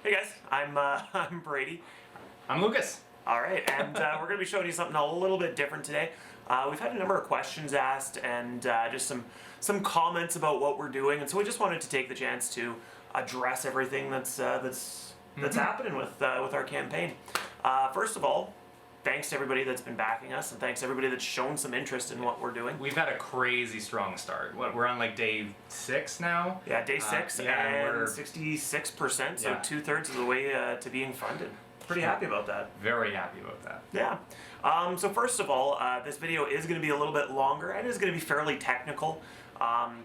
Hey guys, I'm I'm Brady. I'm Lucas. All right, and we're going to be showing you something a little bit different today. We've had a number of questions asked and just some comments about what we're doing, and so we just wanted to take the chance to address everything that's happening with our campaign. First of all, thanks to everybody that's been backing us, and thanks to everybody that's shown some interest in what we're doing. We've had a crazy strong start. We're on like day 6 now? Yeah, day 6, and we're 66%, so 2/3 of the way to being funded. Pretty happy about that. Very happy about that. Yeah. So first of all, this video is going to be a little bit longer and is going to be fairly technical.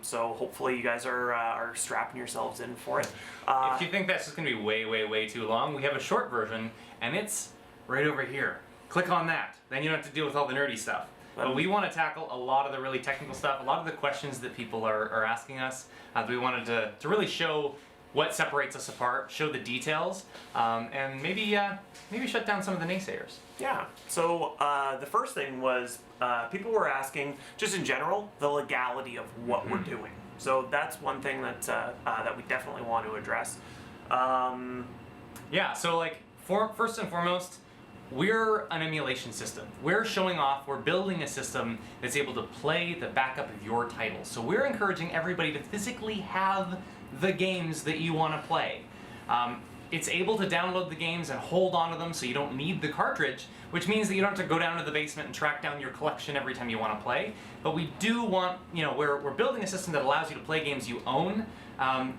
So hopefully you guys are strapping yourselves in for it. If you think that's just going to be way too long, we have a short version, and it's right over here. Click on that. Then you don't have to deal with all the nerdy stuff. But we want to tackle a lot of the really technical stuff, a lot of the questions that people are asking us. We wanted to really show what separates us apart, show the details, and maybe shut down some of the naysayers. Yeah. So the first thing was people were asking, just in general, the legality of what we're doing. So that's one thing that that we definitely want to address. Yeah. So like first and foremost, we're an emulation system. We're showing off, we're building a system that's able to play the backup of your titles. So we're encouraging everybody to physically have the games that you want to play. It's able to download the games and hold onto them so you don't need the cartridge, which means that you don't have to go down to the basement and track down your collection every time you want to play. But we do want, we're building a system that allows you to play games you own.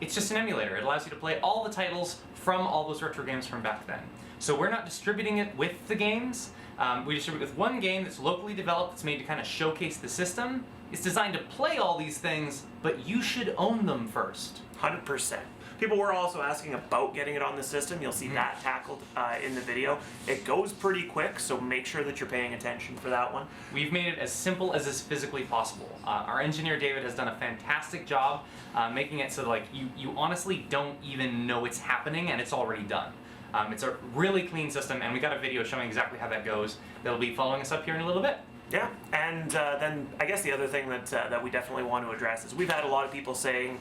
It's just an emulator. It allows you to play all the titles from all those retro games from back then. So we're not distributing it with the games. We distribute with one game that's locally developed, that's made to kind of showcase the system. It's designed to play all these things, but you should own them first. 100%. People were also asking about getting it on the system. You'll see that tackled in the video. It goes pretty quick, so make sure that you're paying attention for that one. We've made it as simple as is physically possible. Our engineer David has done a fantastic job making it so like you honestly don't even know it's happening and it's already done. It's a really clean system, and we got a video showing exactly how that goes. They'll be following us up here in a little bit. Yeah, and then I guess the other thing that we definitely want to address is we've had a lot of people saying,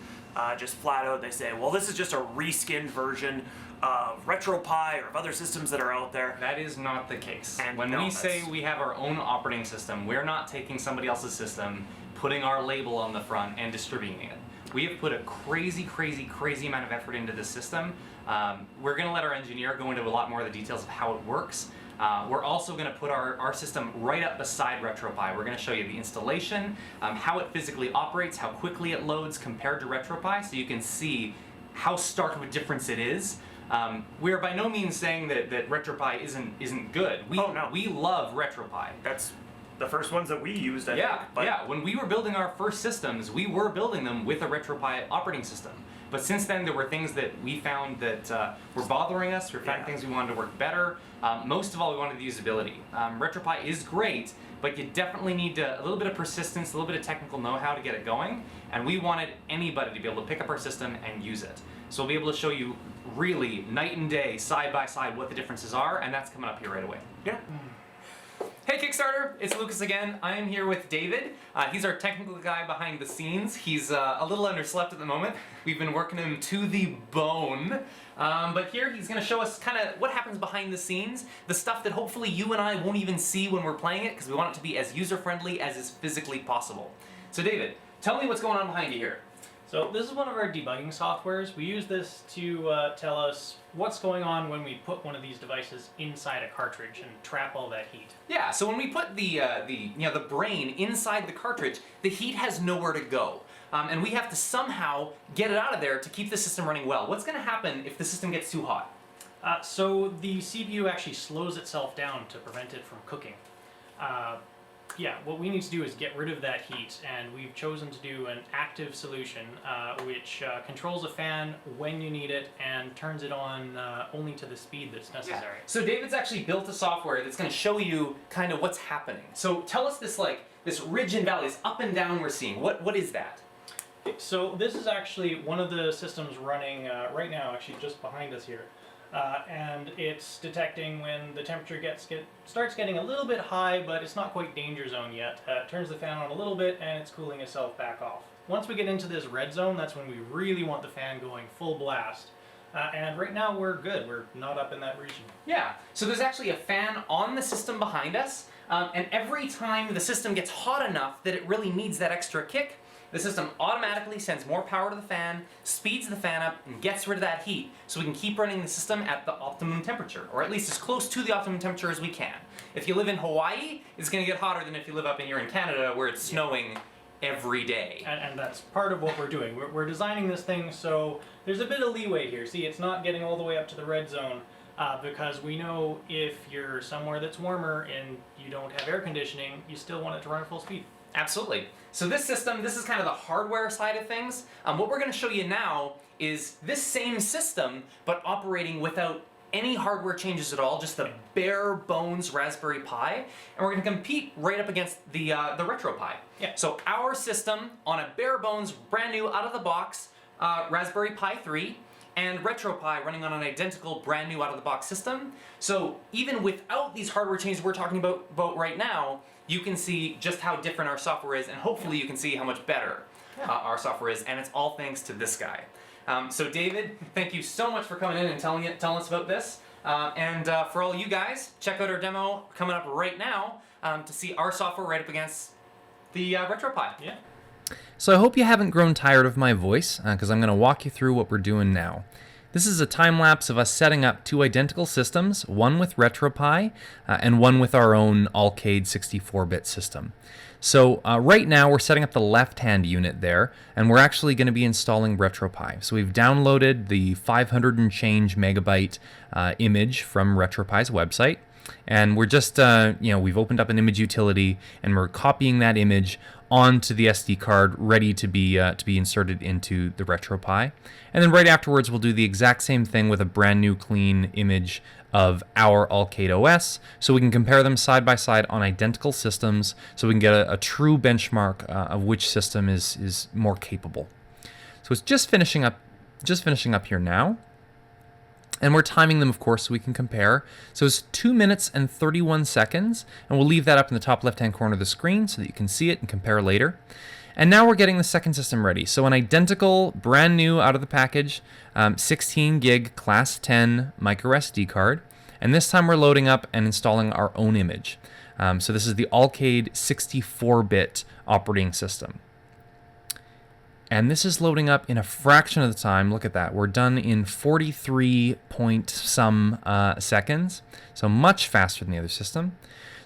just flat out, they say, well, this is just a reskinned version of Retropie or of other systems that are out there. That is not the case. And when we say we have our own operating system, we're not taking somebody else's system, putting our label on the front, and distributing it. We have put a crazy amount of effort into this system. We're going to let our engineer go into a lot more of the details of how it works. We're also going to put our system right up beside Retropie. We're going to show you the installation, how it physically operates, how quickly it loads compared to Retropie, so you can see how stark of a difference it is. We're by no means saying that Retropie isn't good. We love Retropie. That's the first ones that we used, I think. But yeah. When we were building our first systems, we were building them with a Retropie operating system. But since then, there were things that we found that were bothering us. We found things we wanted to work better. Most of all, we wanted the usability. Retropie is great, but you definitely need a little bit of persistence, a little bit of technical know-how to get it going. And we wanted anybody to be able to pick up our system and use it. So we'll be able to show you really night and day, side by side, what the differences are, and that's coming up here right away. Yeah. Hey Kickstarter, it's Lucas again. I am here with David. He's our technical guy behind the scenes. He's a little underslept at the moment. We've been working him to the bone. But here he's going to show us kind of what happens behind the scenes, the stuff that hopefully you and I won't even see when we're playing it, because we want it to be as user-friendly as is physically possible. So David, tell me what's going on behind you here. So this is one of our debugging softwares. We use this to tell us what's going on when we put one of these devices inside a cartridge and trap all that heat. Yeah, so when we put the brain inside the cartridge, the heat has nowhere to go. And we have to somehow get it out of there to keep the system running well. What's going to happen if the system gets too hot? So the CPU actually slows itself down to prevent it from cooking. Yeah, what we need to do is get rid of that heat, and we've chosen to do an active solution which controls a fan when you need it and turns it on only to the speed that's necessary. Yeah. So David's actually built a software that's going to show you kind of what's happening. So tell us this ridge and valley, this up and down we're seeing. What is that? So this is actually one of the systems running right now, actually just behind us here. And it's detecting when the temperature starts getting a little bit high, but it's not quite danger zone yet. It turns the fan on a little bit, and it's cooling itself back off. Once we get into this red zone, that's when we really want the fan going full blast. And right now we're good. We're not up in that region. Yeah, so there's actually a fan on the system behind us, and every time the system gets hot enough that it really needs that extra kick, the system automatically sends more power to the fan, speeds the fan up, and gets rid of that heat, so we can keep running the system at the optimum temperature, or at least as close to the optimum temperature as we can. If you live in Hawaii, it's going to get hotter than if you live up here in Canada, where it's snowing every day. And that's part of what we're doing. We're designing this thing so there's a bit of leeway here. See, it's not getting all the way up to the red zone because we know if you're somewhere that's warmer and you don't have air conditioning, you still want it to run at full speed. Absolutely. So this system, this is kind of the hardware side of things. What we're going to show you now is this same system, but operating without any hardware changes at all, just the bare bones Raspberry Pi, and we're going to compete right up against the Retropie. Yeah. So our system on a bare bones, brand new, out of the box Raspberry Pi 3, and Retropie running on an identical, brand new, out of the box system. So even without these hardware changes we're talking about right now, you can see just how different our software is, and hopefully you can see how much better our software is, and it's all thanks to this guy. So David, thank you so much for coming in and telling us about this. And for all you guys, check out our demo coming up right now to see our software right up against the Retropie. Yeah. So I hope you haven't grown tired of my voice, because I'm going to walk you through what we're doing now. This is a time lapse of us setting up two identical systems, one with Retropie and one with our own Allcade 64-bit system. So right now we're setting up the left-hand unit there, and we're actually going to be installing Retropie. So we've downloaded the 500 and change megabyte image from Retropie's website, and we're just, we've opened up an image utility, and we're copying that image onto the SD card, ready to be inserted into the Retropie. And then right afterwards, we'll do the exact same thing with a brand new clean image of our Allcade OS, so we can compare them side by side on identical systems, so we can get a true benchmark of which system is more capable. So it's just finishing up here now. And we're timing them, of course, so we can compare. So it's 2 minutes and 31 seconds, and we'll leave that up in the top left-hand corner of the screen so that you can see it and compare later. And now we're getting the second system ready. So an identical, brand new, out of the package, 16 gig class 10 micro SD card. And this time we're loading up and installing our own image. So this is the Allcade 64-bit operating system. And this is loading up in a fraction of the time. Look at that. We're done in 43 point some seconds. So much faster than the other system.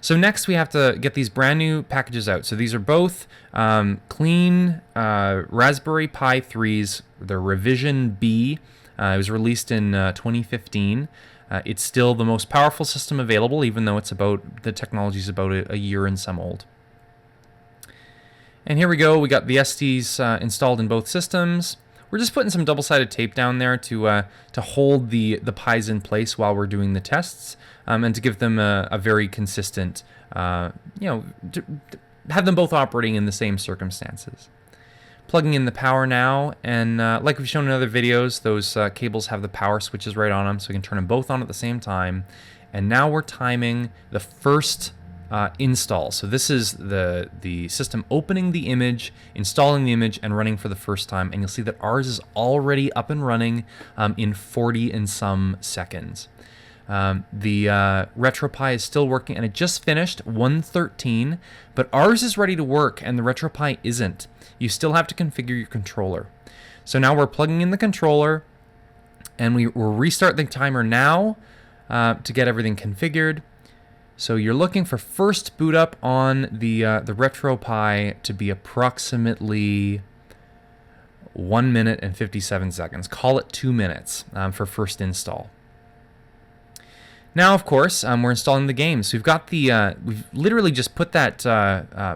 So next we have to get these brand new packages out. So these are both clean Raspberry Pi 3s. They're revision B. It was released in 2015. It's still the most powerful system available, even though the technology is about a year and some old. And here we go. We got the SDs installed in both systems. We're just putting some double-sided tape down there to hold the Pis in place while we're doing the tests, and to give them a very consistent, to have them both operating in the same circumstances. Plugging in the power now, and like we've shown in other videos, those cables have the power switches right on them, so we can turn them both on at the same time. And now we're timing the first install. So this is the system opening the image, installing the image, and running for the first time. And you'll see that ours is already up and running in 40 and some seconds. The Retropie is still working, and it just finished 1:13, but ours is ready to work, and the Retropie isn't. You still have to configure your controller. So now we're plugging in the controller, and we'll restart the timer now to get everything configured. So you're looking for first boot up on the Retropie to be approximately 1 minute and 57 seconds. Call it 2 minutes for first install. Now, of course, we're installing the game. So we've got we've literally just put that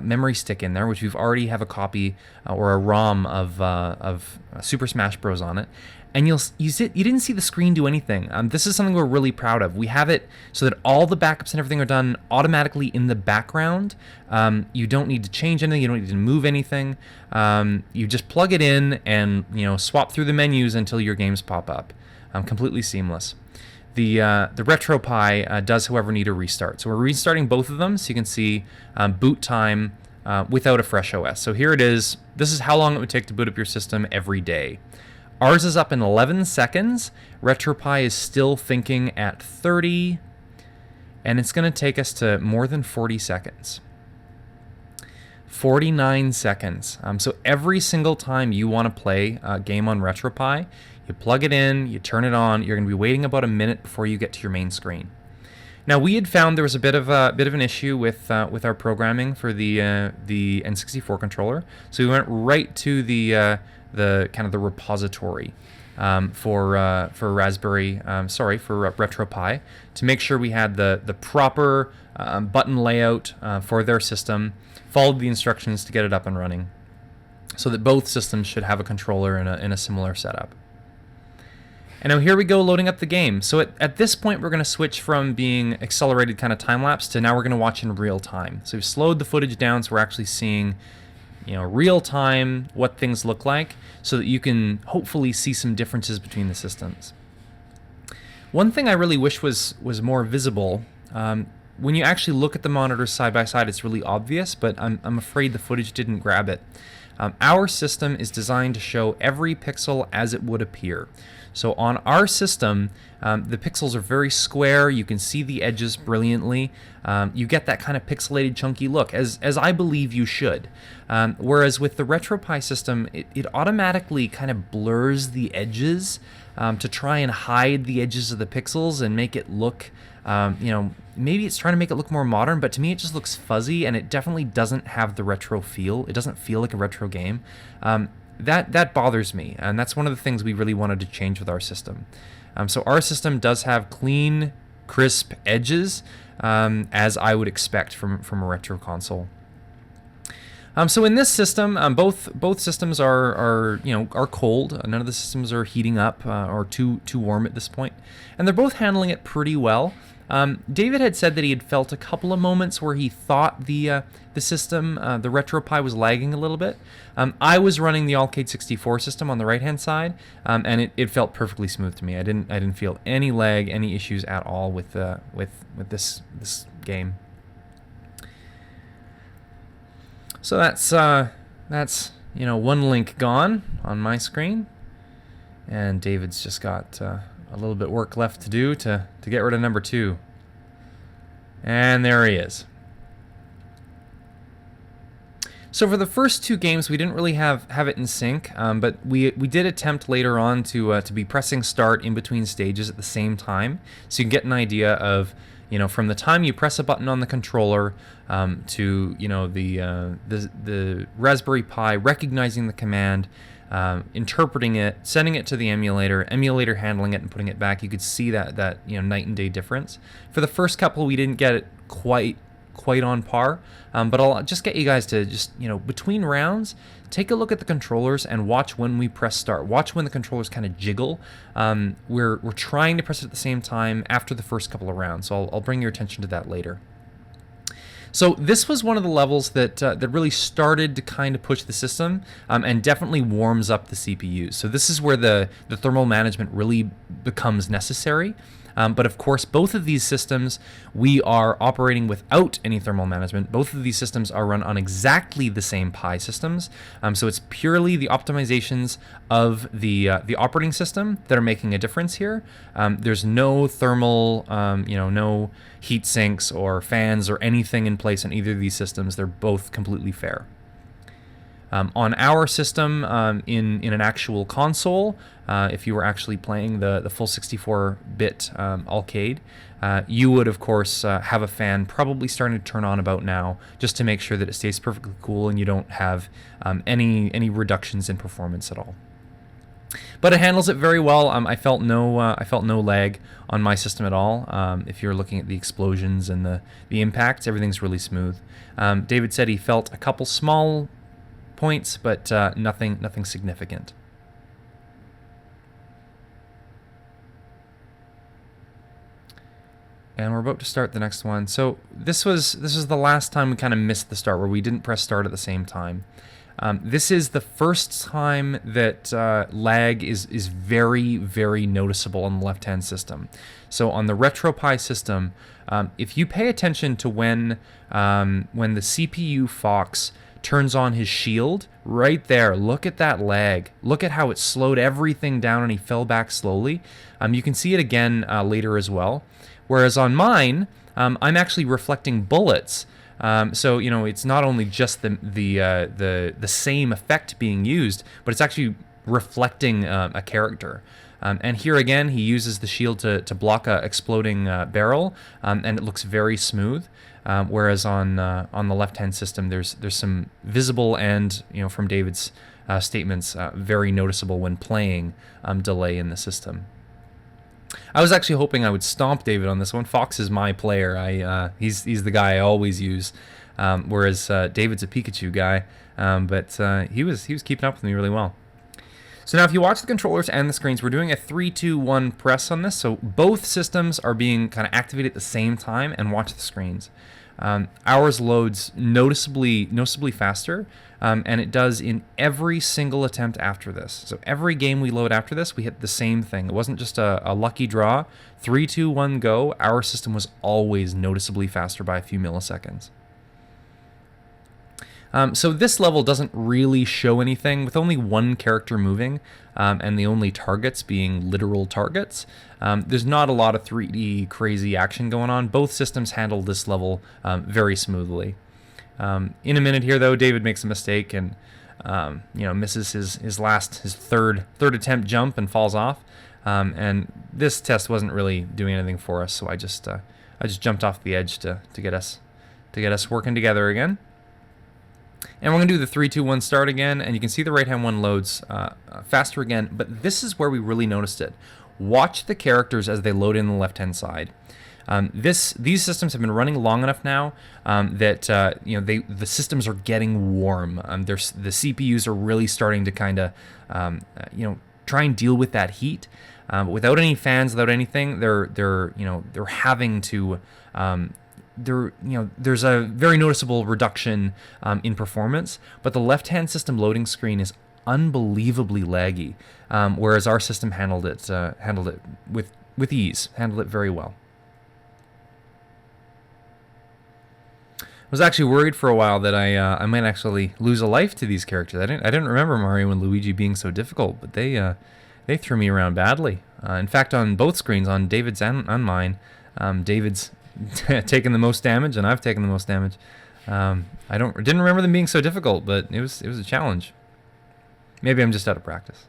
memory stick in there, which we've already have a copy or a ROM of Super Smash Bros. On it. And you didn't see the screen do anything. This is something we're really proud of. We have it so that all the backups and everything are done automatically in the background. You don't need to change anything. You don't need to move anything. You just plug it in and swap through the menus until your games pop up. Completely seamless. The Retropie does, however, need a restart. So we're restarting both of them so you can see boot time without a fresh OS. So here it is. This is how long it would take to boot up your system every day. Ours is up in 11 seconds. Retropie is still thinking at 30. And it's going to take us to more than 40 seconds. 49 seconds. So every single time you want to play a game on Retropie, you plug it in, you turn it on, you're going to be waiting about a minute before you get to your main screen. Now, we had found there was a bit of an issue with our programming for the N64 controller, so we went right to the kind of the repository for Retropie to make sure we had the proper button layout for their system, followed the instructions to get it up and running, so that both systems should have a controller in a similar setup. And now here we go loading up the game. So at this point, we're going to switch from being accelerated kind of time-lapse to now we're going to watch in real time. So we've slowed the footage down so we're actually seeing, real time what things look like so that you can hopefully see some differences between the systems. One thing I really wish was more visible, when you actually look at the monitors side by side, it's really obvious, but I'm afraid the footage didn't grab it. Our system is designed to show every pixel as it would appear. So on our system, the pixels are very square. You can see the edges brilliantly. You get that kind of pixelated, chunky look, as I believe you should. Whereas with the Retropie system, it automatically kind of blurs the edges to try and hide the edges of the pixels and make it look, maybe it's trying to make it look more modern, but to me it just looks fuzzy, and it definitely doesn't have the retro feel. It doesn't feel like a retro game. That bothers me, and that's one of the things we really wanted to change with our system. So our system does have clean, crisp edges, as I would expect from a retro console. So in this system, both systems are cold. None of the systems are heating up or too warm at this point, and they're both handling it pretty well. David had said that he had felt a couple of moments where he thought the system, the Retropie, was lagging a little bit. I was running the Allcade 64 system on the right-hand side, and it felt perfectly smooth to me. I didn't feel any lag, any issues at all with this game. So that's one link gone on my screen, and David's just got a little bit work left to do to get rid of number 2. And there he is. So for the first 2 games, we didn't really have it in sync, but we did attempt later on to be pressing start in between stages at the same time, so you can get an idea of, from the time you press a button on the controller to the Raspberry Pi recognizing the command, interpreting it, sending it to the emulator handling it and putting it back. You could see that night and day difference. For the first couple, we didn't get it quite on par, but I'll just get you guys to just between rounds, take a look at the controllers and watch when we press start. Watch when the controllers kind of jiggle. We're trying to press it at the same time after the first couple of rounds, so I'll bring your attention to that later. So this was one of the levels that really started to kind of push the system and definitely warms up the CPU. So this is where the thermal management really becomes necessary. But of course, both of these systems, we are operating without any thermal management. Both of these systems are run on exactly the same Pi systems. So it's purely the optimizations of the operating system that are making a difference here. There's no thermal, no heat sinks or fans or anything in place on either of these systems. They're both completely fair. On our system, in an actual console, if you were actually playing the full 64-bit Allcade, you would, of course, have a fan probably starting to turn on about now, just to make sure that it stays perfectly cool and you don't have any reductions in performance at all. But it handles it very well. I felt no lag on my system at all. If you're looking at the explosions and the impacts, everything's really smooth. David said he felt a couple small points, but nothing significant. And we're about to start the next one. So this was the last time we kind of missed the start, where we didn't press start at the same time. This is the first time that lag is very, very noticeable on the left-hand system. So on the Retropie system, if you pay attention to when the CPU Fox turns on his shield, right there, look at that lag. Look at how it slowed everything down and he fell back slowly. You can see it again later as well. Whereas on mine, I'm actually reflecting bullets. So it's not only just the same effect being used, but it's actually reflecting a character. And here again, he uses the shield to block a exploding barrel, and it looks very smooth. Whereas on the left-hand system, there's some visible and from David's statements, very noticeable when playing delay in the system. I was actually hoping I would stomp David on this one. Fox is my player. He's the guy I always use, whereas David's a Pikachu guy. But he was keeping up with me really well. So now if you watch the controllers and the screens, we're doing a 3-2-1 press on this. So both systems are being kind of activated at the same time, and watch the screens. Ours loads noticeably faster, and it does in every single attempt after this. So every game we load after this, we hit the same thing. It wasn't just a lucky draw. 3, 2, 1, go. Our system was always noticeably faster by a few milliseconds. So this level doesn't really show anything, with only one character moving, and the only targets being literal targets. There's not a lot of 3D crazy action going on. Both systems handle this level very smoothly. In a minute here, though, David makes a mistake and misses his third attempt jump and falls off. And this test wasn't really doing anything for us, so I just jumped off the edge to get us working together again. And we're going to do the 3, 2, 1 start again, and you can see the right-hand one loads faster again, but this is where we really noticed it. Watch the characters as they load in the left-hand side. These systems have been running long enough now that the systems are getting warm. The CPUs are really starting to kind of try and deal with that heat. Without any fans, without anything, they're having to. There's a very noticeable reduction in performance, but the left-hand system loading screen is unbelievably laggy, whereas our system handled it with ease, handled it very well. I was actually worried for a while that I might actually lose a life to these characters. I didn't remember Mario and Luigi being so difficult, but they threw me around badly. In fact, on both screens, on David's and on mine, David's taken the most damage, and I've taken the most damage. I didn't remember them being so difficult, but it was a challenge. Maybe I'm just out of practice.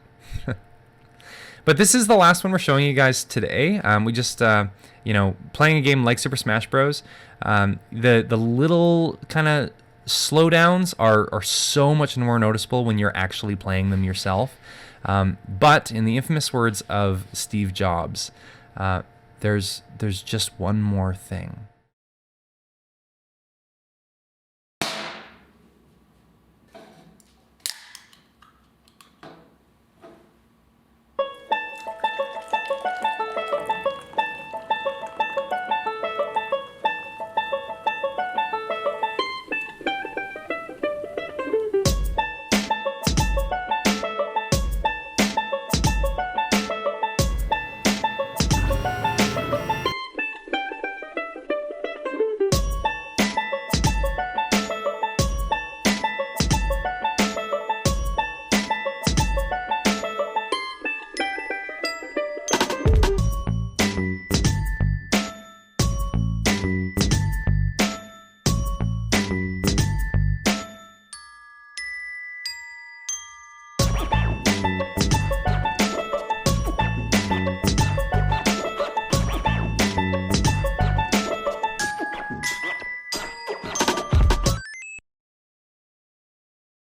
But this is the last one we're showing you guys today. We just playing a game like Super Smash Bros. The little kind of slowdowns are so much more noticeable when you're actually playing them yourself. But in the infamous words of Steve Jobs, there's just one more thing.